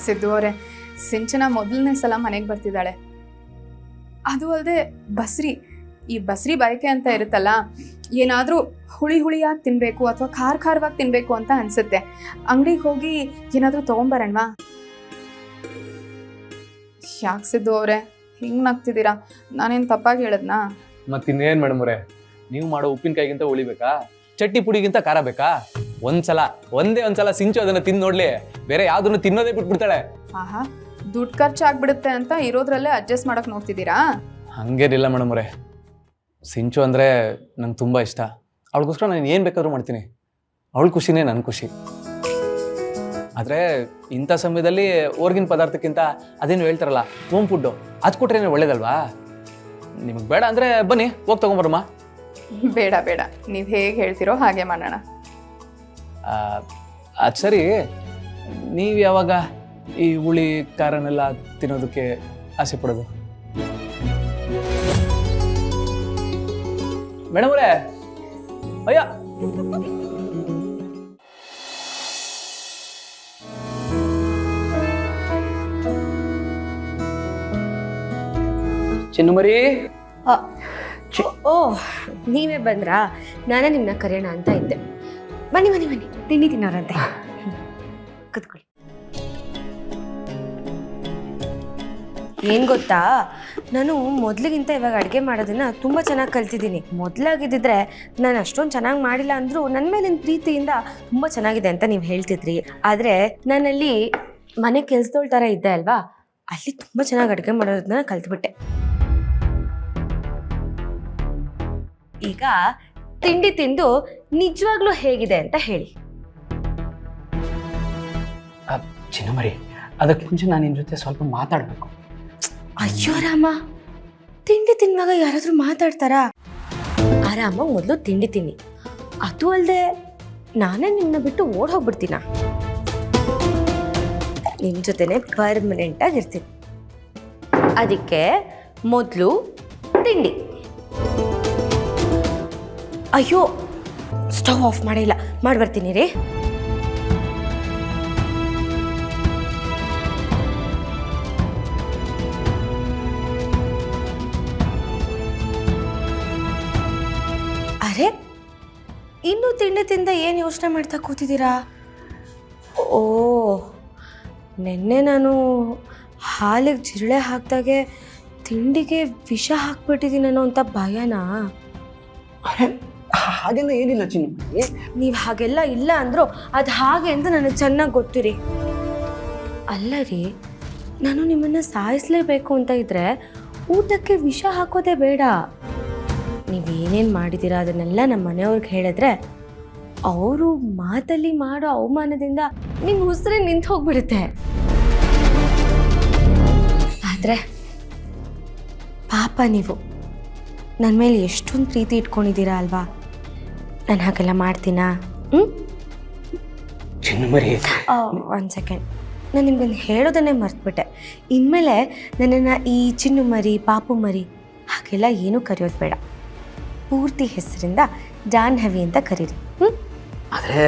ಸಿದ್ದು ಅವರೇ, ಸಿಂಚನ ಮೊದಲನೇ ಸಲ ಮನೆಗೆ ಬರ್ತಿದ್ದಾಳೆ. ಅದು ಅಲ್ಲದೆ ಈ ಬಸ್ರಿ ಬಯಕೆ ಅಂತ ಇರುತ್ತಲ್ಲ, ಏನಾದರೂ ಹುಳಿಯಾಗಿ ತಿನ್ನಬೇಕು ಅಥವಾ ಖಾರವಾಗಿ ತಿನ್ನಬೇಕು ಅಂತ ಅನಿಸುತ್ತೆ. ಅಂಗಡಿಗೆ ಹೋಗಿ ಏನಾದರೂ ತೊಗೊಂಬರೋಣವಾ? ಯಾಕೆ ಸಿದ್ದು ಅವರೇ ಹಿಂಗೆ ನಗ್ತಿದ್ದೀರಾ? ನಾನೇನು ತಪ್ಪಾಗಿ ಹೇಳದ್ನಾ? ಮತ್ತಿನ್ನೇನು ಮೇಡಮ್ ಅವರೇ, ನೀವು ಮಾಡೋ ಉಪ್ಪಿನಕಾಯಿಗಿಂತ ಉಳಿಬೇಕಾ? ಚಟ್ನಿ ಪುಡಿಗಿಂತ ಖಾರ ಬೇಕಾ? ಒಂದೇ ಒಂದ್ಸಲ ಸಿಂಚು ಅದನ್ನ ತಿಂದು ನೋಡ್ಲಿ, ಬೇರೆ ಯಾವ್ದನ್ನು ತಿನ್ನೋದೇ ಬಿಟ್ಬಿಡ್ತಾಳೆ. ಆಹಾ, ದುಡ್ಡು ಖರ್ಚಾಗ್ಬಿಡುತ್ತೆ ಅಂತ ಇರೋದ್ರಲ್ಲೇ ಅಡ್ಜಸ್ಟ್ ಮಾಡಕ್ ನೋಡ್ತಿದ್ದೀರಾ? ಹಂಗೇನಿಲ್ಲ ಮೇಡಮ್ ಅವರೇ, ಸಿಂಚು ಅಂದರೆ ನಂಗೆ ತುಂಬ ಇಷ್ಟ. ಅವಳಿಗೋಸ್ಕರ ನಾನು ಏನು ಬೇಕಾದ್ರೂ ಮಾಡ್ತೀನಿ. ಅವಳ ಖುಷಿನೇ ನನ್ನ ಖುಷಿ. ಆದರೆ ಇಂಥ ಸಮಯದಲ್ಲಿ ಹೊರ್ಗಿನ ಪದಾರ್ಥಕ್ಕಿಂತ ಅದೇನು ಹೇಳ್ತಾರಲ್ಲ ಹೋಮ್ ಫುಡ್ಡು, ಅದು ಕೊಟ್ರೇನೆ ಒಳ್ಳೇದಲ್ವಾ? ನಿಮಗೆ ಬೇಡ ಅಂದರೆ ಬನ್ನಿ, ಹೋಗಿ ತೊಗೊಂಬರಮ್ಮ. ಬೇಡ ನೀವು ಹೇಗೆ ಹೇಳ್ತಿರೋ ಹಾಗೆ ಮಾಡೋಣ. ಅದು ಸರಿ, ನೀವು ಯಾವಾಗ ಈ ಹುಳಿ ಖಾರನೆಲ್ಲ ತಿನ್ನೋದಕ್ಕೆ ಆಸೆ ಪಡೋದು? ಮೇಡಮ್ ಅವರೇ, ಅಯ್ಯ ಚಿನ್ನುಮರಿ. ಓ, ನೀವೇ ಬಂದ್ರಾ? ನಾನೇ ನಿಮ್ಮನ್ನ ಕರೆಯೋಣ ಅಂತ ಇದ್ದೆ. ಬನ್ನಿ ತಿಂಡಿ ತಿನ್ನೋರಂತೆ, ಕೂತ್ಕೊಳ್ಳಿ. ಏನು ಗೊತ್ತಾ, ನಾನು ಮೊದಲಿಗಿಂತ ಇವಾಗ ಅಡುಗೆ ಮಾಡೋದನ್ನ ತುಂಬ ಚೆನ್ನಾಗಿ ಕಲ್ತಿದ್ದೀನಿ. ಮೊದಲಾಗಿದ್ದಿದ್ರೆ ನಾನು ಅಷ್ಟೊಂದು ಚೆನ್ನಾಗಿ ಮಾಡಿಲ್ಲ ಅಂದರೂ ನನ್ನ ಮೇಲಿನ ಪ್ರೀತಿಯಿಂದ ತುಂಬ ಚೆನ್ನಾಗಿದೆ ಅಂತ ನೀವು ಹೇಳ್ತಿದ್ರಿ. ಆದರೆ ನಾನಲ್ಲಿ ಮನೆ ಕೆಲಸದೋಳ ಥರ ಇದ್ದೆ ಅಲ್ವಾ, ಅಲ್ಲಿ ತುಂಬ ಚೆನ್ನಾಗಿ ಅಡುಗೆ ಮಾಡೋದನ್ನ ಕಲ್ತ್ಬಿಟ್ಟೆ. ಈಗ ತಿಂಡಿ ತಿಂದು ನಿಜವಾಗ್ಲೂ ಹೇಗಿದೆ ಅಂತ ಹೇಳಿ. ಚಿನ್ನಮರಿ, ಅದಕ್ಕೆ ಮುಂಚೆ ನಾನು ನಿನ್ನ ಜೊತೆ ಸ್ವಲ್ಪ ಮಾತಾಡಬೇಕು. ಅಯ್ಯೋ ರಾಮ, ತಿಂಡಿ ತಿನ್ನುವಾಗ ಯಾರಾದರೂ ಮಾತಾಡ್ತಾರಾ? ಆರಾಮ ಮೊದಲು ತಿಂಡಿ ತಿನ್ನಿ. ಅದು ಅಲ್ಲದೆ ನಾನೇ ನಿಮ್ಮನ್ನ ಬಿಟ್ಟು ಓಡ್ ಹೋಗ್ಬಿಡ್ತೀನ? ನಿಮ್ಮ ಜೊತೆನೆ ಪರ್ಮನೆಂಟ್ ಆಗಿರ್ತೀನಿ. ಅದಕ್ಕೆ ಮೊದಲು ತಿಂಡಿ. ಅಯ್ಯೋ, ಸ್ಟವ್ ಆಫ್ ಮಾಡಿಲ್ಲ, ಮಾಡ್ಬರ್ತೀನಿ ರೀ. ಅರೆ, ಇನ್ನೂ ತಿಂಡಿ ತಿಂದ ಏನು ಯೋಚನೆ ಮಾಡ್ತಾ ಕೂತಿದ್ದೀರಾ? ಓ, ನೆನ್ನೆ ನಾನು ಹಾಲಿಗೆ ಜಿರಳೆ ಹಾಕಿದಾಗೆ ತಿಂಡಿಗೆ ವಿಷ ಹಾಕ್ಬಿಟ್ಟಿದ್ದೀನೋ ಅಂತ ಭಯನಾ? ಹಾಗೆಲ್ಲ ಏನಿಲ್ಲ ಚಿನ್ನಮರಿ. ನೀವು ಹಾಗೆಲ್ಲ ಇಲ್ಲ ಅಂದ್ರು ಅದು ಹಾಗೆ ಅಂತ ನನಗೆ ಚೆನ್ನಾಗಿ ಗೊತ್ತಿರಿ. ಅಲ್ಲ ರೀ, ನಾನು ನಿಮ್ಮನ್ನು ಸಾಯಿಸಲೇಬೇಕು ಅಂತ ಇದ್ರೆ ಊಟಕ್ಕೆ ವಿಷ ಹಾಕೋದೇ ಬೇಡ. ನೀವೇನೇನು ಮಾಡಿದ್ದೀರಾ ಅದನ್ನೆಲ್ಲ ನಮ್ಮ ಮನೆಯವ್ರಿಗೆ ಹೇಳಿದ್ರೆ ಅವರು ಮಾತಲ್ಲಿ ಮಾಡೋ ಅವಮಾನದಿಂದ ನಿಮ್ಮ ಉಸಿರೇ ನಿಂತು ಹೋಗ್ಬಿಡುತ್ತೆ. ಆದರೆ ಪಾಪ, ನೀವು ನನ್ನ ಮೇಲೆ ಎಷ್ಟೊಂದು ಪ್ರೀತಿ ಇಟ್ಕೊಂಡಿದ್ದೀರಾ ಅಲ್ವಾ? ನಾನು ಹಾಗೆಲ್ಲ ಮಾಡ್ತೀನಾ? ಚಿನ್ನಮರಿ, ಒಂದು ಸೆಕೆಂಡ್, ನಾನು ನಿಮ್ಗೊಂದು ಹೇಳೋದನ್ನೇ ಮರ್ತ್ಬಿಟ್ಟೆ. ಇನ್ಮೇಲೆ ನನ್ನನ್ನು ಈ ಚಿನ್ನು ಮರಿ, ಪಾಪು ಮರಿ ಹಾಗೆಲ್ಲ ಏನೂ ಕರೆಯೋದು ಬೇಡ. ಪೂರ್ತಿ ಹೆಸರಿಂದ ಜಾಹ್ನವಿ ಅಂತ ಕರೀರಿ. ಆದರೆ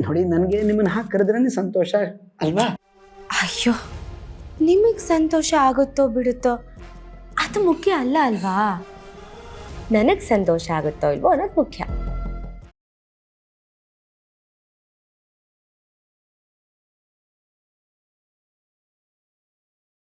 ನೋಡಿ, ನನಗೆ ನಿಮ್ಮನ್ನು ಹಾಕಿ ಕರೆದ್ರೇ ಸಂತೋಷ ಅಲ್ವಾ? ಅಯ್ಯೋ, ನಿಮಗೆ ಸಂತೋಷ ಆಗುತ್ತೋ ಬಿಡುತ್ತೋ ಅದು ಮುಖ್ಯ ಅಲ್ಲ ಅಲ್ವಾ? ನನಗೆ ಸಂತೋಷ ಆಗುತ್ತೋ ಇಲ್ವೋ ಅನ್ನೋದು ಮುಖ್ಯ.